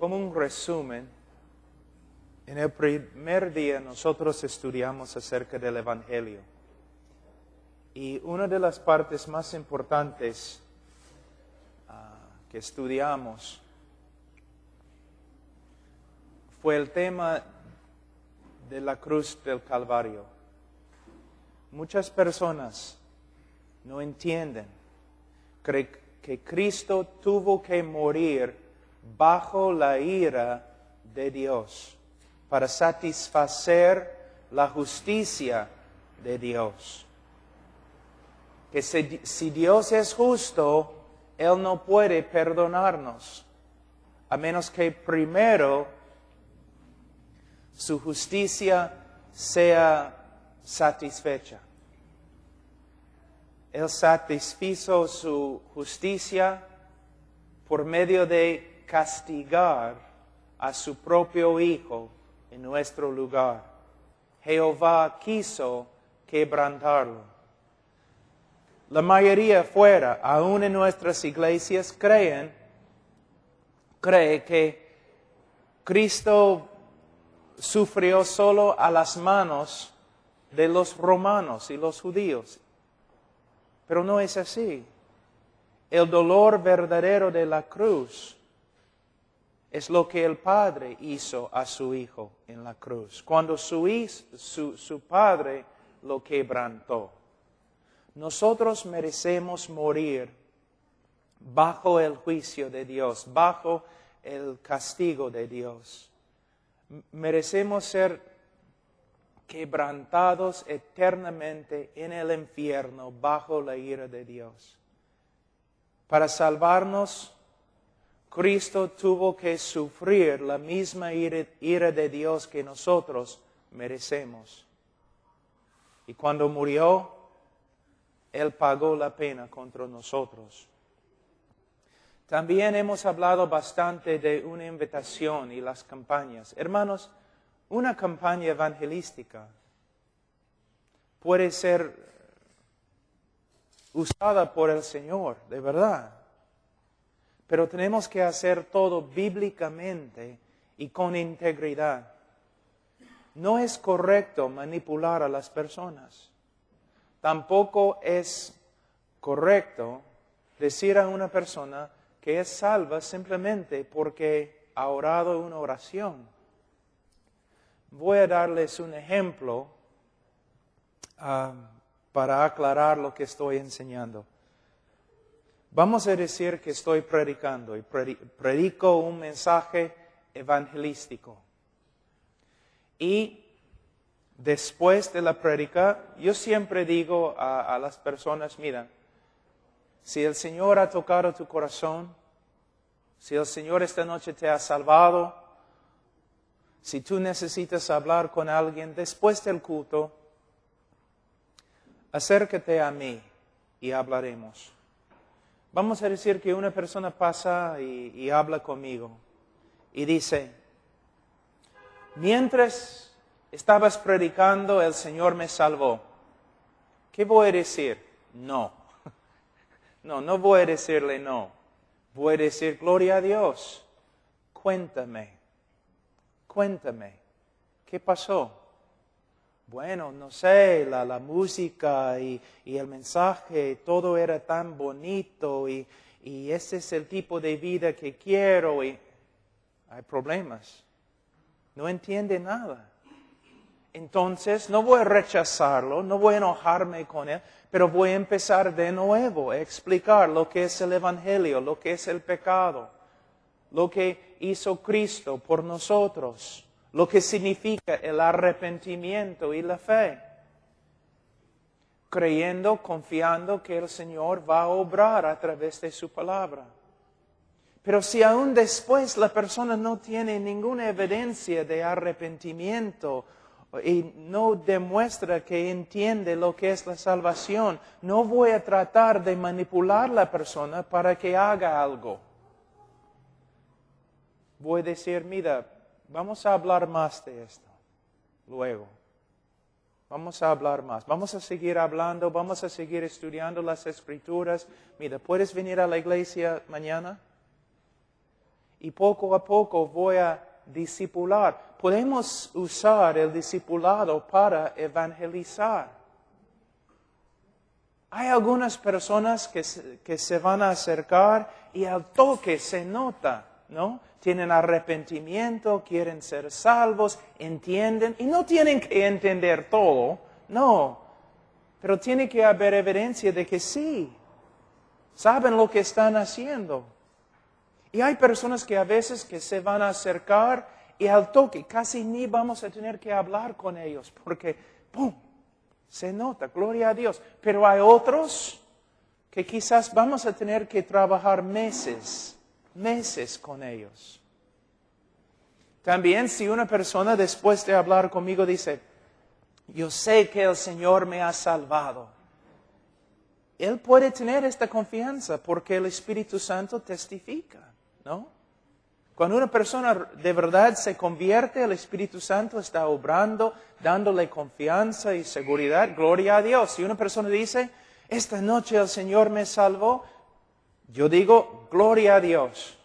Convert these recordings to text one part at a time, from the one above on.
como un resumen, en el primer día nosotros estudiamos acerca del Evangelio. Y una de las partes más importantes que estudiamos fue el tema de la cruz del Calvario. Muchas personas no entienden que Cristo tuvo que morir bajo la ira de Dios para satisfacer la justicia de Dios. Que si Dios es justo, Él no puede perdonarnos, a menos que primero su justicia sea satisfecha. Él satisfizo su justicia por medio de castigar a su propio Hijo en nuestro lugar. Jehová quiso quebrantarlo. La mayoría fuera, aún en nuestras iglesias, cree que Cristo sufrió solo a las manos de los romanos y los judíos. Pero no es así. El dolor verdadero de la cruz es lo que el Padre hizo a su Hijo en la cruz, cuando su Padre lo quebrantó. Nosotros merecemos morir bajo el juicio de Dios, bajo el castigo de Dios. Merecemos ser quebrantados eternamente en el infierno bajo la ira de Dios. Para salvarnos, Cristo tuvo que sufrir la misma ira de Dios que nosotros merecemos. Y cuando murió, Él pagó la pena contra nosotros. También hemos hablado bastante de una invitación y las campañas. Hermanos, una campaña evangelística puede ser usada por el Señor, de verdad. Pero tenemos que hacer todo bíblicamente y con integridad. No es correcto manipular a las personas. Tampoco es correcto decir a una persona que es salva simplemente porque ha orado una oración. Voy a darles un ejemplo para aclarar lo que estoy enseñando. Vamos a decir que estoy predicando y predico un mensaje evangelístico. Y después de la prédica, yo siempre digo a las personas, mira, si el Señor ha tocado tu corazón, si el Señor esta noche te ha salvado, si tú necesitas hablar con alguien después del culto, acércate a mí y hablaremos. Vamos a decir que una persona pasa y habla conmigo y dice, mientras estabas predicando, el Señor me salvó. ¿Qué voy a decir? No. No voy a decirle no. Voy a decir, gloria a Dios. Cuéntame. ¿Qué pasó? Bueno, no sé, la música y el mensaje, todo era tan bonito y ese es el tipo de vida que quiero y hay problemas. No entiende nada. Entonces, no voy a rechazarlo, no voy a enojarme con él, pero voy a empezar de nuevo a explicar lo que es el Evangelio, lo que es el pecado, lo que hizo Cristo por nosotros, lo que significa el arrepentimiento y la fe. Creyendo, confiando que el Señor va a obrar a través de su palabra. Pero si aún después la persona no tiene ninguna evidencia de arrepentimiento y no demuestra que entiende lo que es la salvación, no voy a tratar de manipular a la persona para que haga algo. Voy a decir, mira, vamos a hablar más de esto luego. Vamos a hablar más. Vamos a seguir hablando, vamos a seguir estudiando las Escrituras. Mira, ¿puedes venir a la iglesia mañana? y poco a poco voy a discipular. Podemos usar el discipulado para evangelizar. Hay algunas personas que se van a acercar y al toque se nota, ¿no? Tienen arrepentimiento, quieren ser salvos, entienden, y no tienen que entender todo, no. Pero tiene que haber evidencia de que sí, saben lo que están haciendo. Y hay personas que a veces que se van a acercar y al toque casi ni vamos a tener que hablar con ellos, porque ¡pum! Se nota, gloria a Dios. Pero hay otros que quizás vamos a tener que trabajar meses con ellos. También si una persona después de hablar conmigo dice, yo sé que el Señor me ha salvado. Él puede tener esta confianza porque el Espíritu Santo testifica, ¿no? Cuando una persona de verdad se convierte, el Espíritu Santo está obrando, dándole confianza y seguridad. Gloria a Dios. Si una persona dice, esta noche el Señor me salvó, yo digo, gloria a Dios,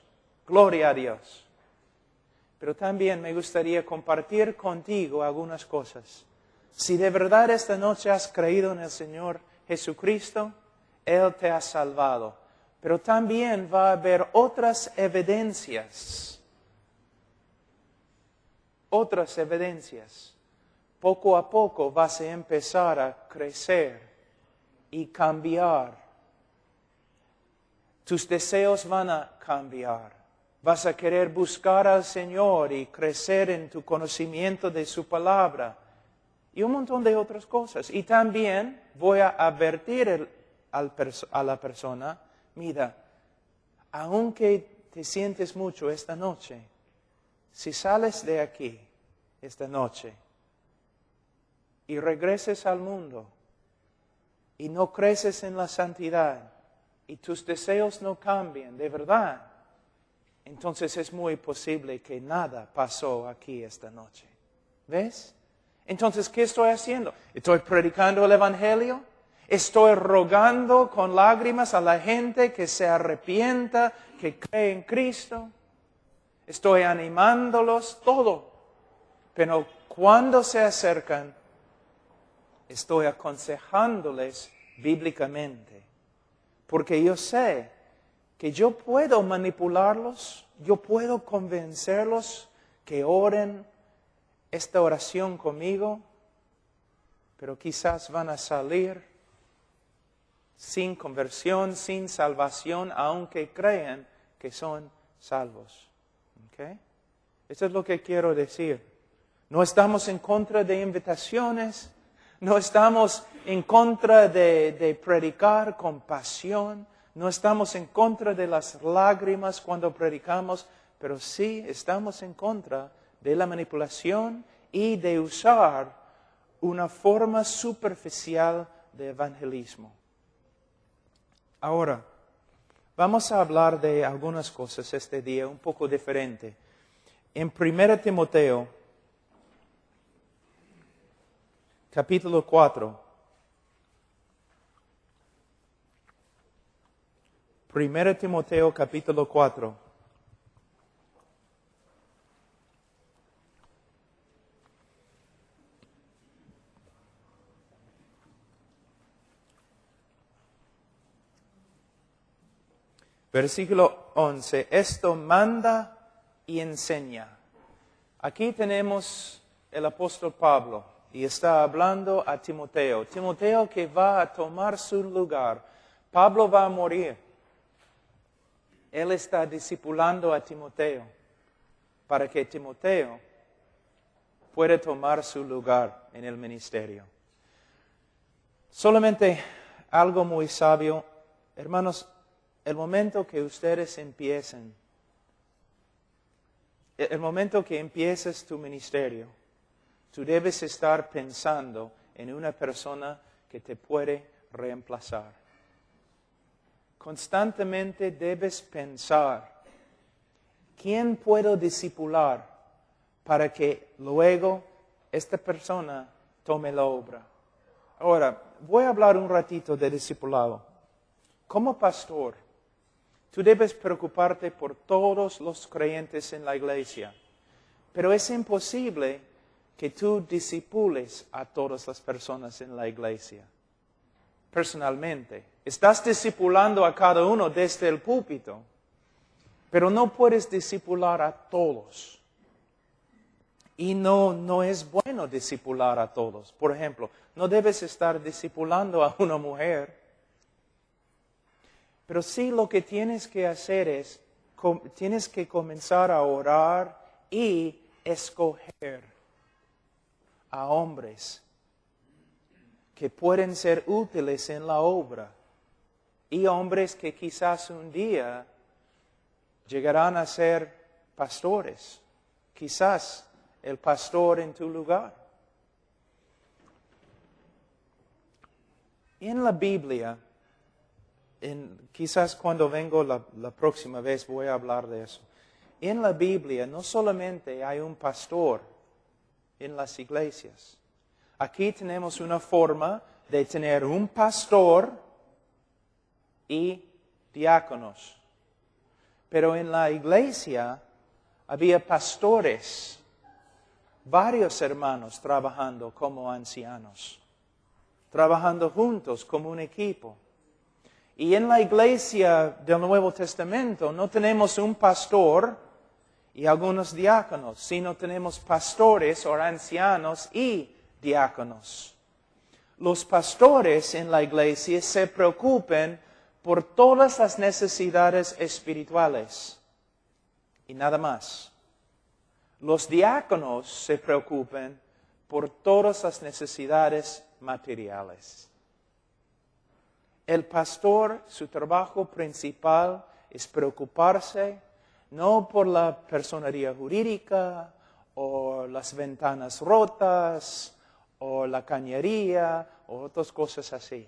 gloria a Dios. Pero también me gustaría compartir contigo algunas cosas. Si de verdad esta noche has creído en el Señor Jesucristo, Él te ha salvado. Pero también va a haber otras evidencias. Otras evidencias. Poco a poco vas a empezar a crecer y cambiar. Tus deseos van a cambiar. Vas a querer buscar al Señor y crecer en tu conocimiento de su palabra. Y un montón de otras cosas. Y también voy a advertir a la persona, mira, aunque te sientes mucho esta noche, si sales de aquí esta noche y regreses al mundo y no creces en la santidad y tus deseos no cambian de verdad, entonces es muy posible que nada pasó aquí esta noche. ¿Ves? Entonces, ¿qué estoy haciendo? ¿Estoy predicando el Evangelio? ¿Estoy rogando con lágrimas a la gente que se arrepienta, que cree en Cristo? ¿Estoy animándolos? Todo. Pero cuando se acercan, estoy aconsejándoles bíblicamente. Porque yo sé que yo puedo manipularlos, yo puedo convencerlos que oren esta oración conmigo, pero quizás van a salir sin conversión, sin salvación, aunque crean que son salvos. ¿Okay? Esto es lo que quiero decir. No estamos en contra de invitaciones, no estamos en contra de predicar con pasión, no estamos en contra de las lágrimas cuando predicamos, pero sí estamos en contra de la manipulación y de usar una forma superficial de evangelismo. Ahora, vamos a hablar de algunas cosas este día un poco diferente. En 1 Timoteo, capítulo 4. 1 Timoteo, capítulo 4. Versículo 11. Esto manda y enseña. Aquí tenemos el apóstol Pablo y está hablando a Timoteo. Timoteo que va a tomar su lugar. Pablo va a morir. Él está discipulando a Timoteo para que Timoteo pueda tomar su lugar en el ministerio. Solamente algo muy sabio. Hermanos, el momento que ustedes empiecen, el momento que empieces tu ministerio, tú debes estar pensando en una persona que te puede reemplazar. Constantemente debes pensar, ¿quién puedo discipular para que luego esta persona tome la obra? Ahora, voy a hablar un ratito de discipulado. Como pastor, Tú debes preocuparte por todos los creyentes en la iglesia. Pero es imposible que tú discipules a todas las personas en la iglesia. Personalmente. Estás discipulando a cada uno desde el púlpito. Pero no puedes discipular a todos. Y no es bueno discipular a todos. Por ejemplo, no debes estar discipulando a una mujer. Pero sí lo que tienes que hacer es, tienes que comenzar a orar y escoger a hombres que pueden ser útiles en la obra. Y hombres que quizás un día llegarán a ser pastores. Quizás el pastor en tu lugar. En la Biblia, quizás cuando vengo la próxima vez voy a hablar de eso. En la Biblia no solamente hay un pastor en las iglesias. Aquí tenemos una forma de tener un pastor y diáconos. Pero en la iglesia había pastores, varios hermanos trabajando como ancianos, trabajando juntos como un equipo. Y en la iglesia del Nuevo Testamento no tenemos un pastor y algunos diáconos, sino tenemos pastores o ancianos y diáconos. Los pastores en la iglesia se preocupan por todas las necesidades espirituales y nada más. Los diáconos se preocupan por todas las necesidades materiales. El pastor, su trabajo principal es preocuparse no por la personería jurídica o las ventanas rotas o la cañería o otras cosas así.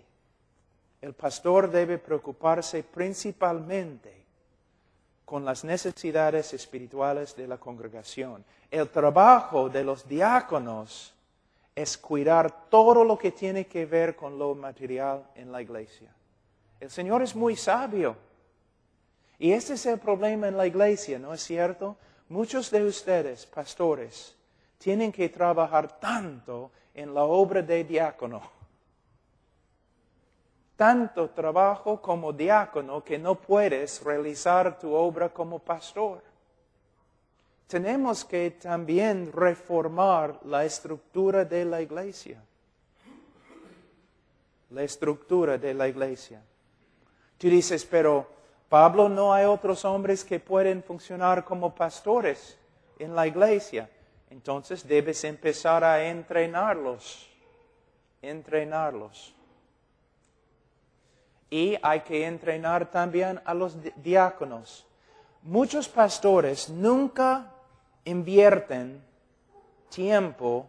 El pastor debe preocuparse principalmente con las necesidades espirituales de la congregación. El trabajo de los diáconos es cuidar todo lo que tiene que ver con lo material en la iglesia. El Señor es muy sabio. Y este es el problema en la iglesia, ¿no es cierto? Muchos de ustedes, pastores, tienen que trabajar tanto en la obra de diácono. Tanto trabajo como diácono que no puedes realizar tu obra como pastor. Tenemos que también reformar la estructura de la iglesia. La estructura de la iglesia. Tú dices, pero Pablo, ¿no hay otros hombres que pueden funcionar como pastores en la iglesia? Entonces debes empezar a entrenarlos. Entrenarlos. Y hay que entrenar también a los diáconos. Muchos pastores nunca invierten tiempo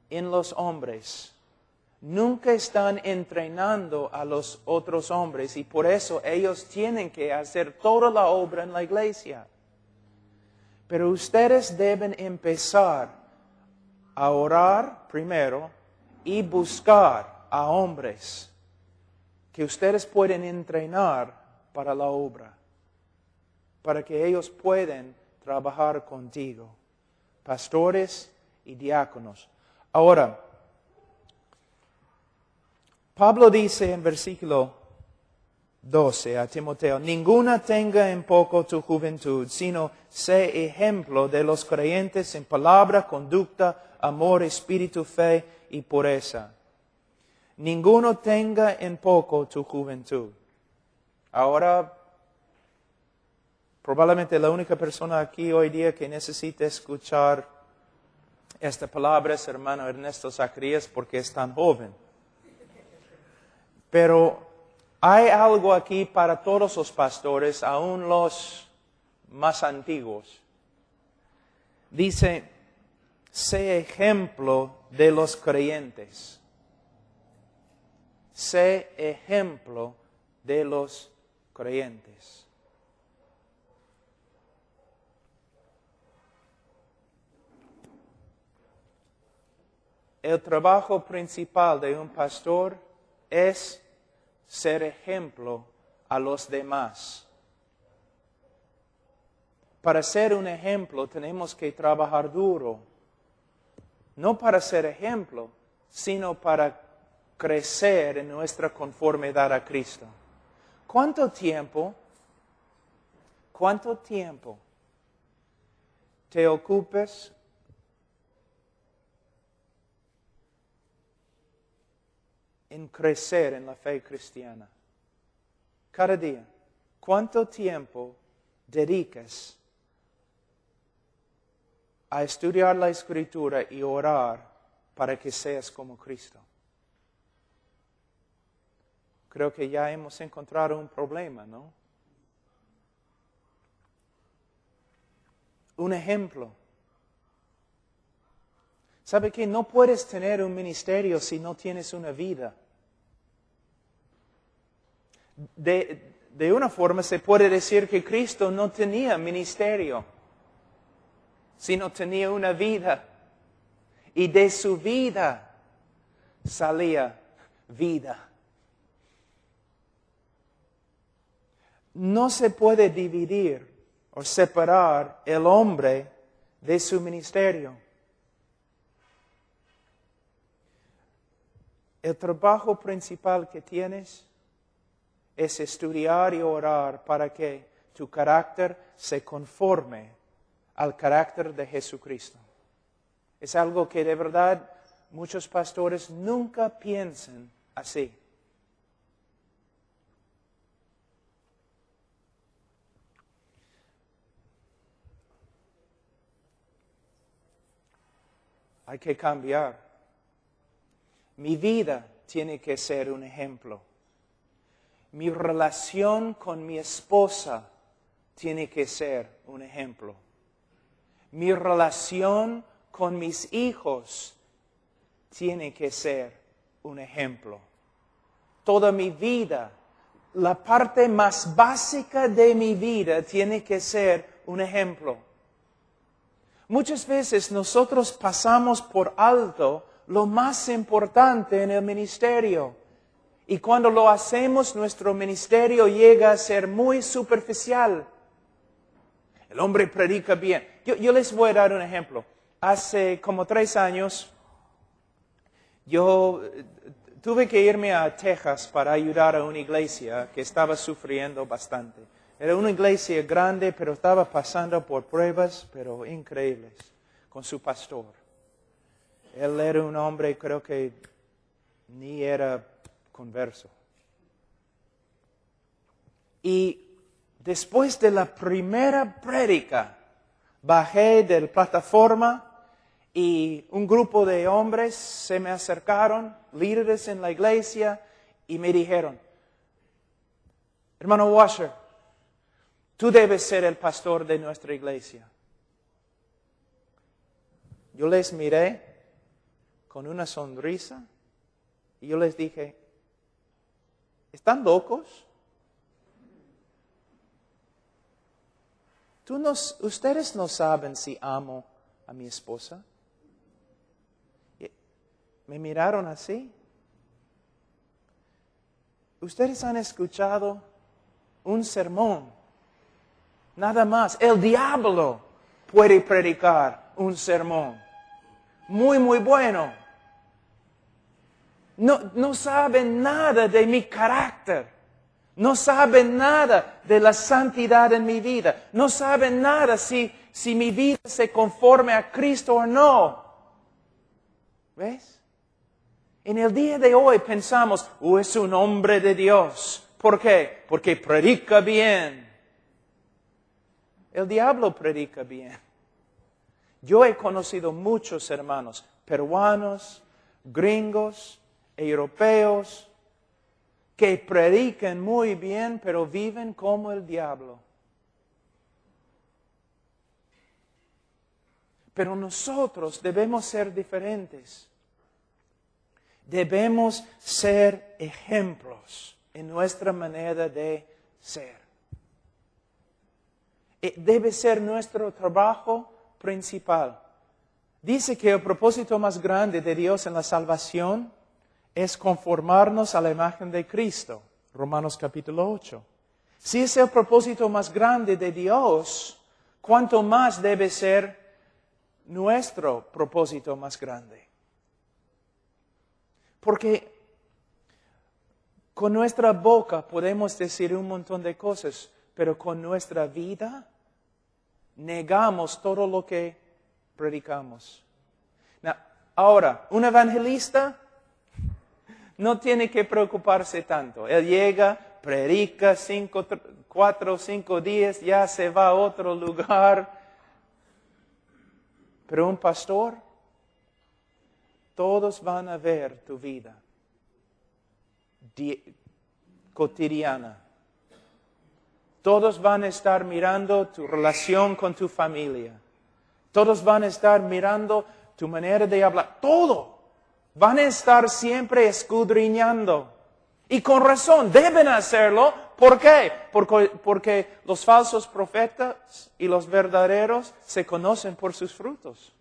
en los hombres. Nunca están entrenando a los otros hombres y por eso ellos tienen que hacer toda la obra en la iglesia. Pero ustedes deben empezar a orar primero y buscar a hombres que ustedes pueden entrenar para la obra, para que ellos puedan trabajar contigo, pastores y diáconos. Ahora, Pablo dice en versículo 12 a Timoteo, ninguna tenga en poco tu juventud, sino sé ejemplo de los creyentes en palabra, conducta, amor, espíritu, fe y pureza. Ninguno tenga en poco tu juventud. Ahora, probablemente la única persona aquí hoy día que necesita escuchar esta palabra es hermano Ernesto Zacarías porque es tan joven. Pero hay algo aquí para todos los pastores, aún los más antiguos. Dice, sé ejemplo de los creyentes. Sé ejemplo de los creyentes. El trabajo principal de un pastor es ser ejemplo a los demás. Para ser un ejemplo tenemos que trabajar duro. No para ser ejemplo, sino para crecer en nuestra conformidad a Cristo. ¿Cuánto tiempo te ocupes en crecer en la fe cristiana? Cada día. ¿Cuánto tiempo dedicas a estudiar la Escritura y orar para que seas como Cristo? Creo que ya hemos encontrado un problema, ¿no? Un ejemplo. ¿Sabe que no puedes tener un ministerio si no tienes una vida? De una forma se puede decir que Cristo no tenía ministerio, sino tenía una vida. Y de su vida salía vida. No se puede dividir o separar el hombre de su ministerio. El trabajo principal que tienes es estudiar y orar para que tu carácter se conforme al carácter de Jesucristo. Es algo que de verdad muchos pastores nunca piensan así. Hay que cambiar. Mi vida tiene que ser un ejemplo. Mi relación con mi esposa tiene que ser un ejemplo. Mi relación con mis hijos tiene que ser un ejemplo. Toda mi vida, la parte más básica de mi vida tiene que ser un ejemplo. Muchas veces nosotros pasamos por alto lo más importante en el ministerio. Y cuando lo hacemos, nuestro ministerio llega a ser muy superficial. El hombre predica bien. Yo les voy a dar un ejemplo. Hace como 3 años, yo tuve que irme a Texas para ayudar a una iglesia que estaba sufriendo bastante. Era una iglesia grande, pero estaba pasando por pruebas, pero increíbles, con su pastor. Él era un hombre, creo que ni era converso. Y después de la primera prédica, bajé de la plataforma y un grupo de hombres se me acercaron, líderes en la iglesia, y me dijeron, hermano Washer, tú debes ser el pastor de nuestra iglesia. Yo les miré con una sonrisa y yo les dije, ¿están locos? Ustedes no saben si amo a mi esposa. Me miraron así. Ustedes han escuchado un sermón. Nada más. El diablo puede predicar un sermón. Muy, muy bueno. No saben nada de mi carácter. No saben nada de la santidad en mi vida. No saben nada si mi vida se conforme a Cristo o no. ¿Ves? En el día de hoy pensamos, es un hombre de Dios. ¿Por qué? Porque predica bien. El diablo predica bien. Yo he conocido muchos hermanos, peruanos, gringos, europeos, que predican muy bien, pero viven como el diablo. Pero nosotros debemos ser diferentes. Debemos ser ejemplos en nuestra manera de ser. Debe ser nuestro trabajo principal. Dice que el propósito más grande de Dios en la salvación es conformarnos a la imagen de Cristo. Romanos capítulo 8. Si es el propósito más grande de Dios, ¿cuánto más debe ser nuestro propósito más grande? Porque con nuestra boca podemos decir un montón de cosas, pero con nuestra vida negamos todo lo que predicamos. Ahora, un evangelista no tiene que preocuparse tanto. Él llega, predica 4 o 5 días, ya se va a otro lugar. Pero un pastor, todos van a ver tu vida cotidiana. Todos van a estar mirando tu relación con tu familia. Todos van a estar mirando tu manera de hablar. Todo. Van a estar siempre escudriñando. Y con razón, deben hacerlo. ¿Por qué? Porque los falsos profetas y los verdaderos se conocen por sus frutos.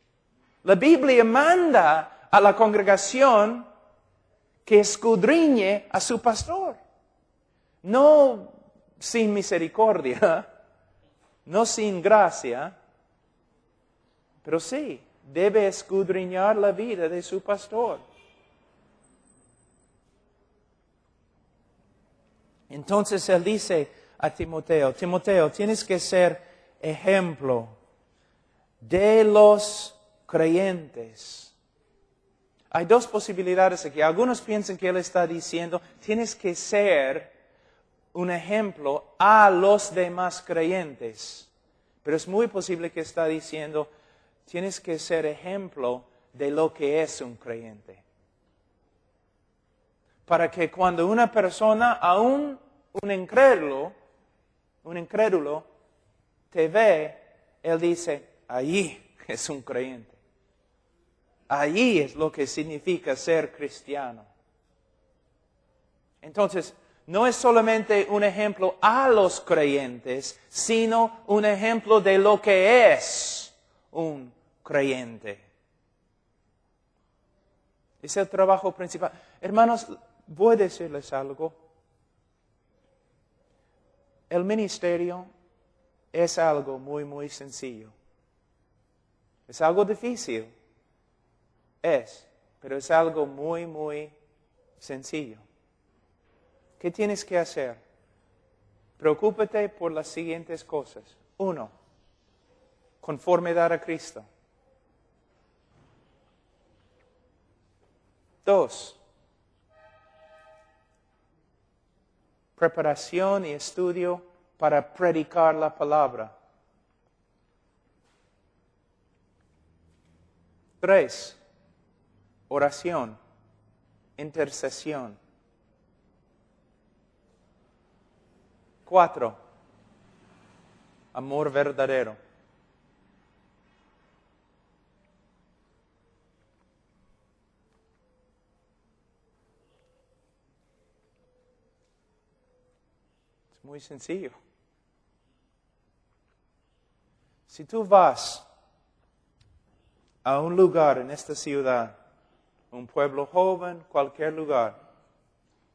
La Biblia manda a la congregación que escudriñe a su pastor. No sin misericordia, no sin gracia, pero sí, debe escudriñar la vida de su pastor. Entonces él dice a Timoteo, Timoteo, tienes que ser ejemplo de los creyentes. Hay dos posibilidades aquí. Algunos piensan que él está diciendo, tienes que ser un ejemplo a los demás creyentes. Pero es muy posible que está diciendo, tienes que ser ejemplo de lo que es un creyente. Para que cuando una persona, aún un incrédulo, te ve, él dice, allí es un creyente. Allí es lo que significa ser cristiano. Entonces, no es solamente un ejemplo a los creyentes, sino un ejemplo de lo que es un creyente. Es el trabajo principal. Hermanos, voy a decirles algo. El ministerio es algo muy, muy sencillo. Es algo difícil. Pero es algo muy, muy sencillo. ¿Qué tienes que hacer? Preocúpate por las siguientes cosas. 1, conformidad a Cristo. 2, preparación y estudio para predicar la palabra. 3, oración, intercesión. 4, amor verdadero. Es muy sencillo. Si tú vas a un lugar en esta ciudad, un pueblo joven, cualquier lugar,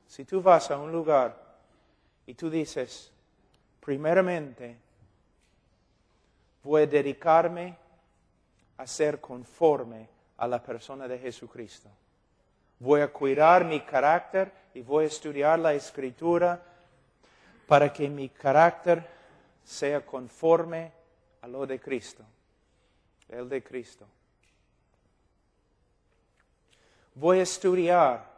si tú vas a un lugar y tú dices, primeramente, voy a dedicarme a ser conforme a la persona de Jesucristo. Voy a cuidar mi carácter y voy a estudiar la Escritura para que mi carácter sea conforme a lo de Cristo, el de Cristo. Voy a estudiar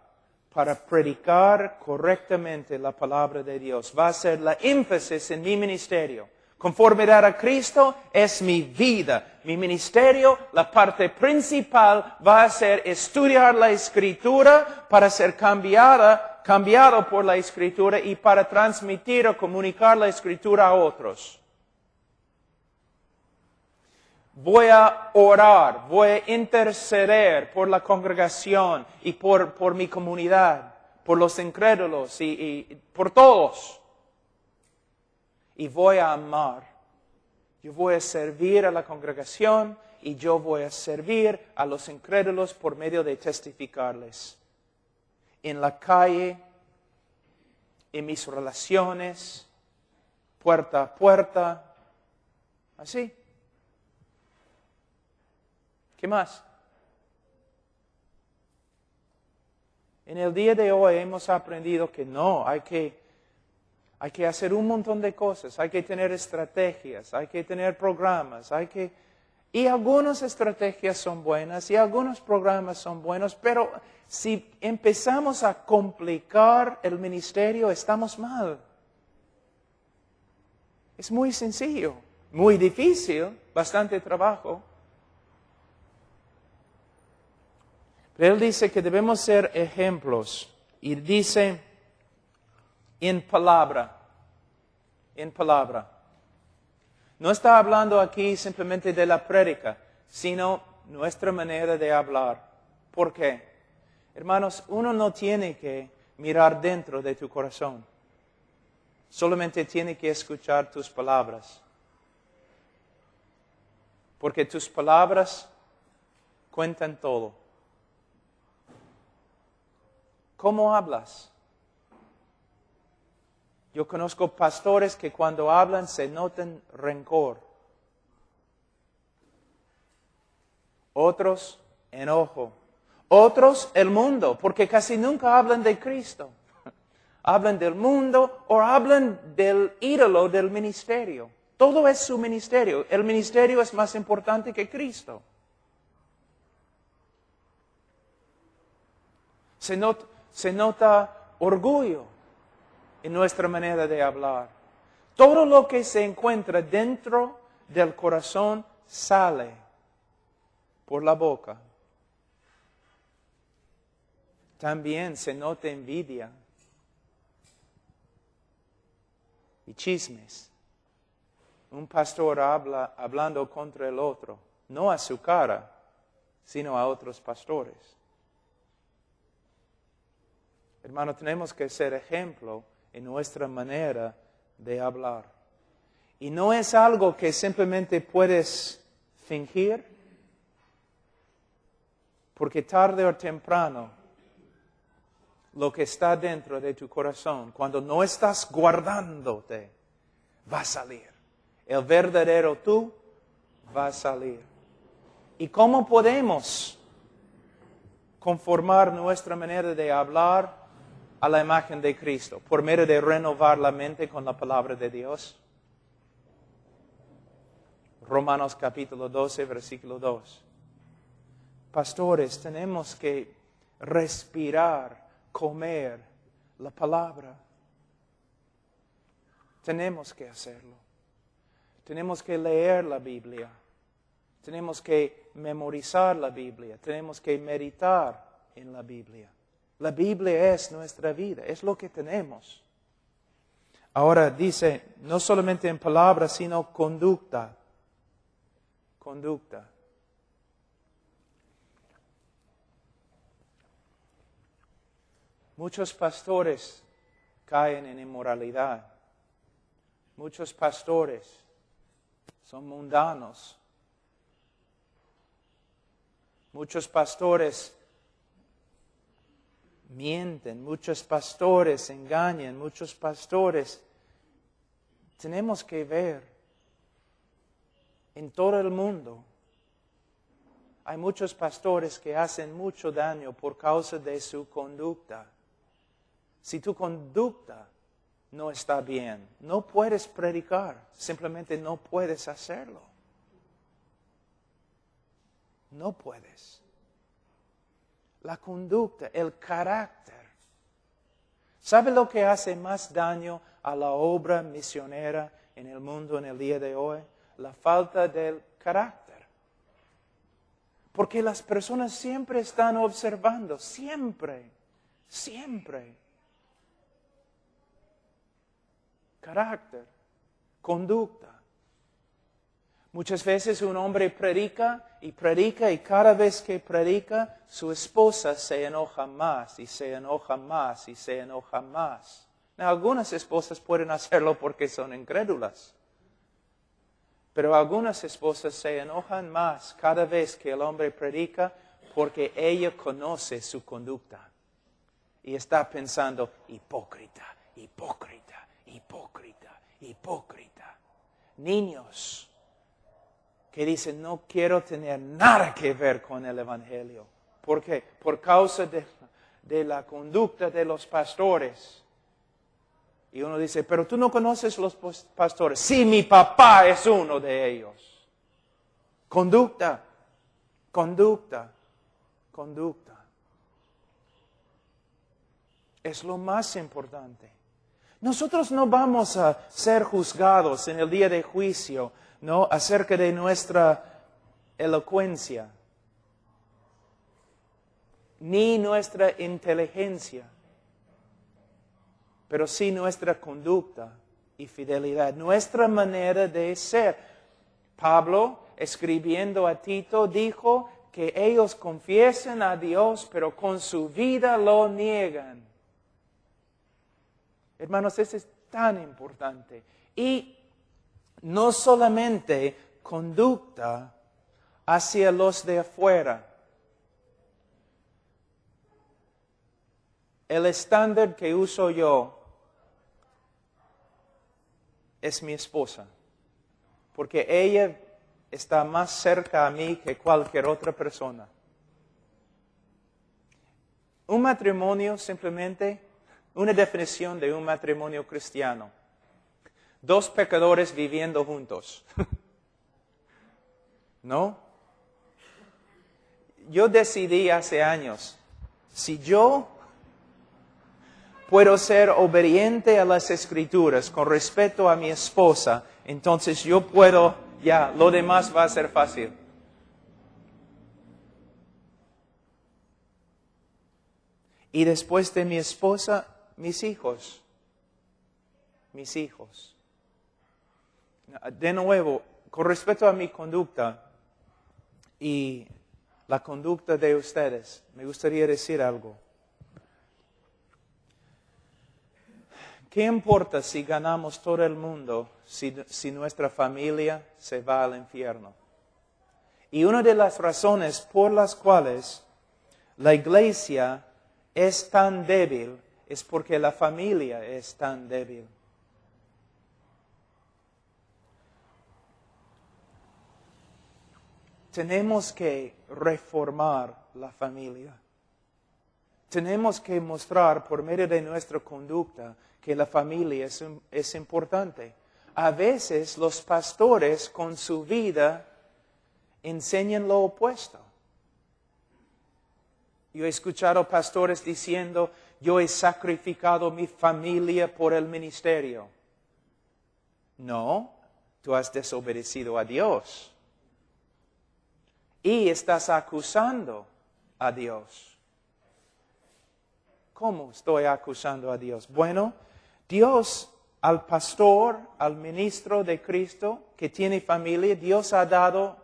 para predicar correctamente la palabra de Dios. Va a ser la énfasis en mi ministerio. Conformidad a Cristo es mi vida. Mi ministerio, la parte principal, va a ser estudiar la Escritura para ser cambiado por la Escritura y para transmitir o comunicar la Escritura a otros. Voy a orar, voy a interceder por la congregación y por mi comunidad, por los incrédulos y por todos. Y voy a amar. Yo voy a servir a la congregación y yo voy a servir a los incrédulos por medio de testificarles. En la calle, en mis relaciones, puerta a puerta, Así. ¿Qué más? En el día de hoy hemos aprendido que no, hay que hacer un montón de cosas, hay que tener estrategias, hay que tener programas, y algunas estrategias son buenas y algunos programas son buenos, pero si empezamos a complicar el ministerio, estamos mal. Es muy sencillo, muy difícil, bastante trabajo. Pero él dice que debemos ser ejemplos. Y dice, en palabra. No está hablando aquí simplemente de la prédica, sino nuestra manera de hablar. ¿Por qué? Hermanos, uno no tiene que mirar dentro de tu corazón. Solamente tiene que escuchar tus palabras. Porque tus palabras cuentan todo. ¿Cómo hablas? Yo conozco pastores que cuando hablan se notan rencor. Otros, enojo. Otros, el mundo, porque casi nunca hablan de Cristo. Hablan del mundo o hablan del ídolo del ministerio. Todo es su ministerio. El ministerio es más importante que Cristo. Se nota orgullo en nuestra manera de hablar. Todo lo que se encuentra dentro del corazón sale por la boca. También se nota envidia y chismes. Un pastor hablando contra el otro, no a su cara, sino a otros pastores. Hermano, tenemos que ser ejemplo en nuestra manera de hablar. Y no es algo que simplemente puedes fingir, porque tarde o temprano, lo que está dentro de tu corazón, cuando no estás guardándote, va a salir. El verdadero tú va a salir. ¿Y cómo podemos conformar nuestra manera de hablar a la imagen de Cristo? Por medio de renovar la mente con la palabra de Dios. Romanos capítulo 12, versículo 2. Pastores, tenemos que respirar, comer la palabra. Tenemos que hacerlo. Tenemos que leer la Biblia. Tenemos que memorizar la Biblia. Tenemos que meditar en la Biblia. La Biblia es nuestra vida, es lo que tenemos. Ahora dice, no solamente en palabras, sino conducta. Conducta. Muchos pastores caen en inmoralidad. Muchos pastores son mundanos. Muchos pastores mienten, muchos pastores engañan, muchos pastores. Tenemos que ver en todo el mundo. Hay muchos pastores que hacen mucho daño por causa de su conducta. Si tu conducta no está bien, no puedes predicar, simplemente no puedes hacerlo. No puedes. La conducta, el carácter. ¿Sabe lo que hace más daño a la obra misionera en el mundo en el día de hoy? La falta del carácter. Porque las personas siempre están observando, siempre. Carácter, conducta. Muchas veces un hombre predica y cada vez que predica, su esposa se enoja más y se enoja más y se enoja más. Algunas esposas pueden hacerlo porque son incrédulas. Pero algunas esposas se enojan más cada vez que el hombre predica porque ella conoce su conducta. Y está pensando, hipócrita. Niños, que dicen, no quiero tener nada que ver con el Evangelio. ¿Por qué? Por causa de la conducta de los pastores. Y uno dice, pero tú no conoces los pastores. Sí, mi papá es uno de ellos. Conducta, conducta, conducta. Es lo más importante. Nosotros no vamos a ser juzgados en el día de juicio, ¿no?, acerca de nuestra elocuencia, ni nuestra inteligencia, pero sí nuestra conducta y fidelidad, nuestra manera de ser. Pablo, escribiendo a Tito, dijo que ellos confiesen a Dios, pero con su vida lo niegan. Hermanos, eso es tan importante. Y no solamente conducta hacia los de afuera. El estándar que uso yo es mi esposa, porque ella está más cerca a mí que cualquier otra persona. Un matrimonio, simplemente, una definición de un matrimonio cristiano: dos pecadores viviendo juntos. ¿No? Yo decidí hace años, si yo puedo ser obediente a las Escrituras con respecto a mi esposa, entonces yo puedo, ya, lo demás va a ser fácil. Y después de mi esposa, mis hijos. Mis hijos. De nuevo, con respecto a mi conducta y la conducta de ustedes, me gustaría decir algo. ¿Qué importa si ganamos todo el mundo si nuestra familia se va al infierno? Y una de las razones por las cuales la iglesia es tan débil es porque la familia es tan débil. Tenemos que reformar la familia. Tenemos que mostrar por medio de nuestra conducta que la familia es importante. A veces los pastores con su vida enseñan lo opuesto. Yo he escuchado pastores diciendo, yo he sacrificado mi familia por el ministerio. No, tú has desobedecido a Dios. Y estás acusando a Dios. ¿Cómo estoy acusando a Dios? Bueno, Dios al pastor, al ministro de Cristo que tiene familia, Dios ha dado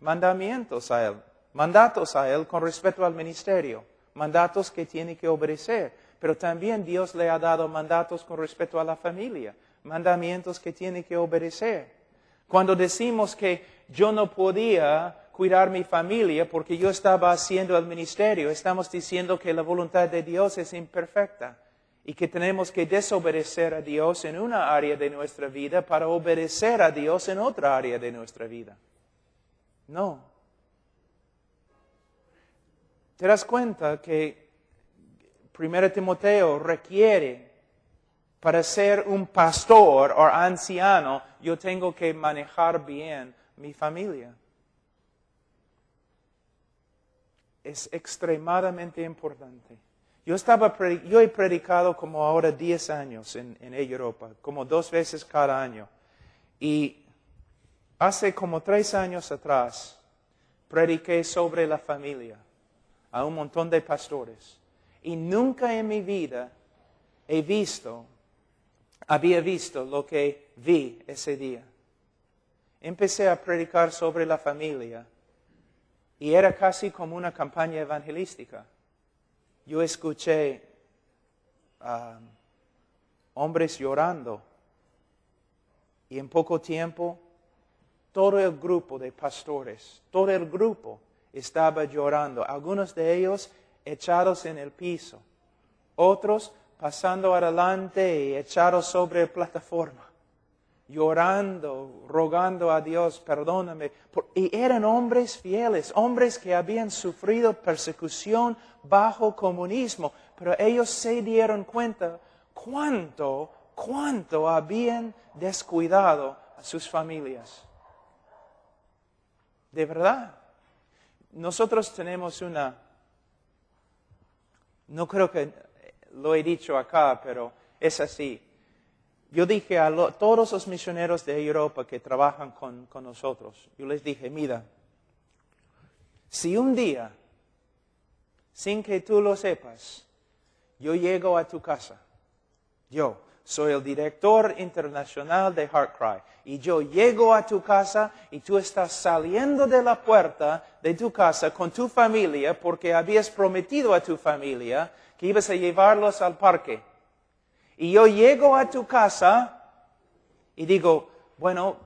mandamientos a él, mandatos a él con respecto al ministerio, mandatos que tiene que obedecer. Pero también Dios le ha dado mandatos con respecto a la familia, mandamientos que tiene que obedecer. Cuando decimos que yo no podía cuidar mi familia porque yo estaba haciendo el ministerio, estamos diciendo que la voluntad de Dios es imperfecta y que tenemos que desobedecer a Dios en una área de nuestra vida para obedecer a Dios en otra área de nuestra vida. No. ¿Te das cuenta que 1 Timoteo requiere, para ser un pastor o anciano, yo tengo que manejar bien mi familia? Es extremadamente importante. Yo he predicado como ahora 10 años en Europa, como 2 veces cada año. Y hace como 3 años atrás, prediqué sobre la familia a un montón de pastores. Y nunca en mi vida había visto lo que vi ese día. Empecé a predicar sobre la familia y era casi como una campaña evangelística. Yo escuché hombres llorando y en poco tiempo todo el grupo de pastores, todo el grupo estaba llorando. Algunos de ellos echados en el piso, otros pasando adelante y echados sobre la plataforma. llorando, rogando a Dios, perdóname. Y eran hombres fieles, hombres que habían sufrido persecución bajo comunismo, pero ellos se dieron cuenta cuánto habían descuidado a sus familias. De verdad. Nosotros tenemos no creo que lo he dicho acá, pero es así. Yo dije a todos los misioneros de Europa que trabajan con nosotros, yo les dije, mira, si un día, sin que tú lo sepas, yo llego a tu casa, yo soy el director internacional de HeartCry, y yo llego a tu casa y tú estás saliendo de la puerta de tu casa con tu familia porque habías prometido a tu familia que ibas a llevarlos al parque. Y yo llego a tu casa y digo, bueno,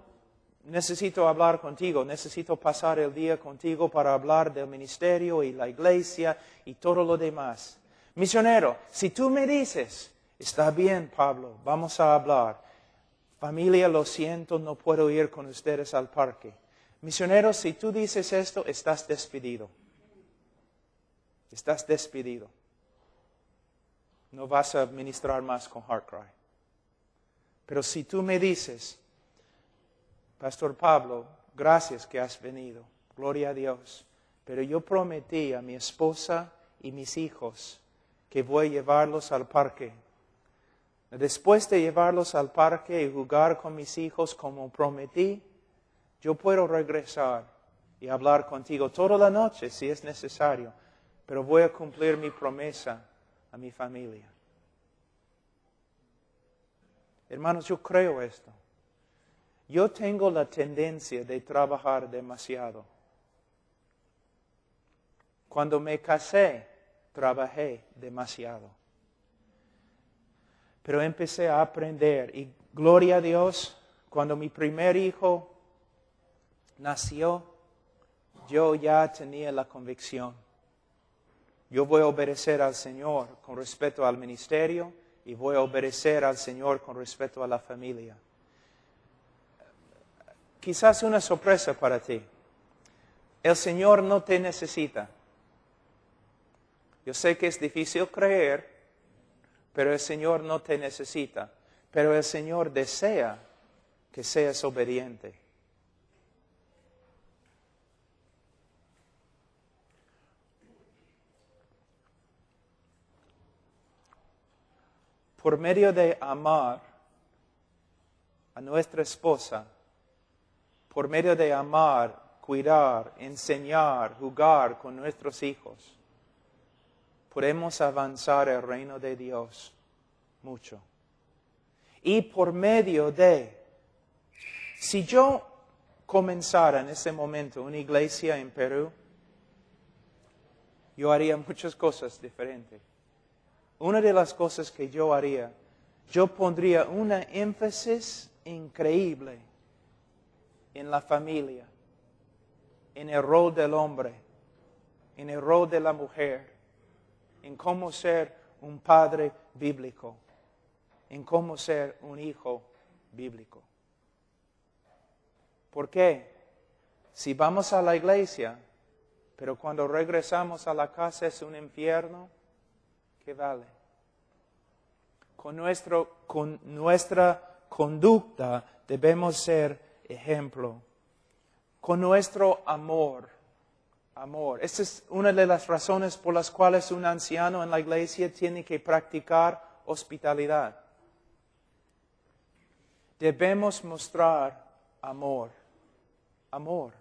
necesito hablar contigo, necesito pasar el día contigo para hablar del ministerio y la iglesia y todo lo demás. Misionero, si tú me dices, está bien, Pablo, vamos a hablar. Familia, lo siento, no puedo ir con ustedes al parque. Misionero, si tú dices esto, estás despedido. Estás despedido. No vas a ministrar más con HeartCry. Pero si tú me dices, Pastor Pablo, gracias que has venido, gloria a Dios, pero yo prometí a mi esposa y mis hijos que voy a llevarlos al parque. Después de llevarlos al parque y jugar con mis hijos como prometí, yo puedo regresar y hablar contigo toda la noche si es necesario, pero voy a cumplir mi promesa a mi familia. Hermanos, yo creo esto. Yo tengo la tendencia de trabajar demasiado. Cuando me casé, trabajé demasiado. Pero empecé a aprender y gloria a Dios, cuando mi primer hijo nació, yo ya tenía la convicción. Yo voy a obedecer al Señor con respecto al ministerio y voy a obedecer al Señor con respecto a la familia. Quizás una sorpresa para ti. El Señor no te necesita. Yo sé que es difícil creer, pero el Señor no te necesita. Pero el Señor desea que seas obediente. Por medio de amar a nuestra esposa, por medio de amar, cuidar, enseñar, jugar con nuestros hijos, podemos avanzar el reino de Dios mucho. Y por medio si yo comenzara en ese momento una iglesia en Perú, yo haría muchas cosas diferentes. Una de las cosas que yo haría, yo pondría una énfasis increíble en la familia, en el rol del hombre, en el rol de la mujer, en cómo ser un padre bíblico, en cómo ser un hijo bíblico. ¿Por qué? Si vamos a la iglesia, pero cuando regresamos a la casa es un infierno, ¿qué vale? Con nuestra conducta debemos ser ejemplo. Con nuestro amor. Esta es una de las razones por las cuales un anciano en la iglesia tiene que practicar hospitalidad. Debemos mostrar amor. Amor.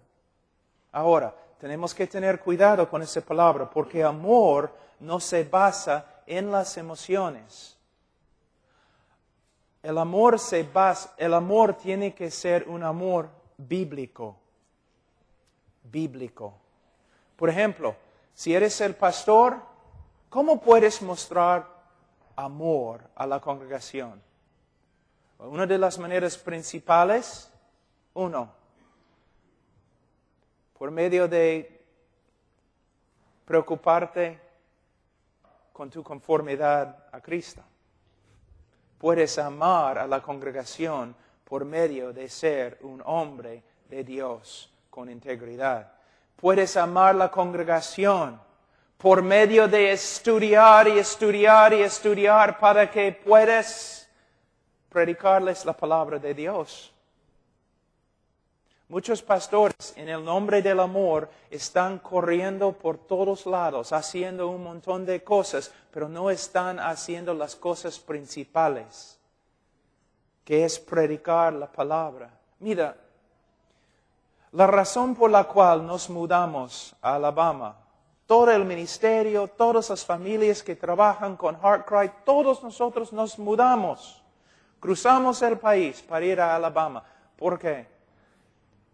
Ahora, tenemos que tener cuidado con esa palabra, porque amor no se basa en las emociones. El amor tiene que ser un amor bíblico. Bíblico. Por ejemplo, si eres el pastor, ¿cómo puedes mostrar amor a la congregación? Una de las maneras principales, por medio de preocuparte con tu conformidad a Cristo. Puedes amar a la congregación por medio de ser un hombre de Dios con integridad. Puedes amar la congregación por medio de estudiar y estudiar y estudiar para que puedas predicarles la palabra de Dios. Muchos pastores, en el nombre del amor, están corriendo por todos lados, haciendo un montón de cosas, pero no están haciendo las cosas principales, que es predicar la palabra. Mira, la razón por la cual nos mudamos a Alabama, todo el ministerio, todas las familias que trabajan con HeartCry, todos nosotros nos mudamos. Cruzamos el país para ir a Alabama. ¿Por qué?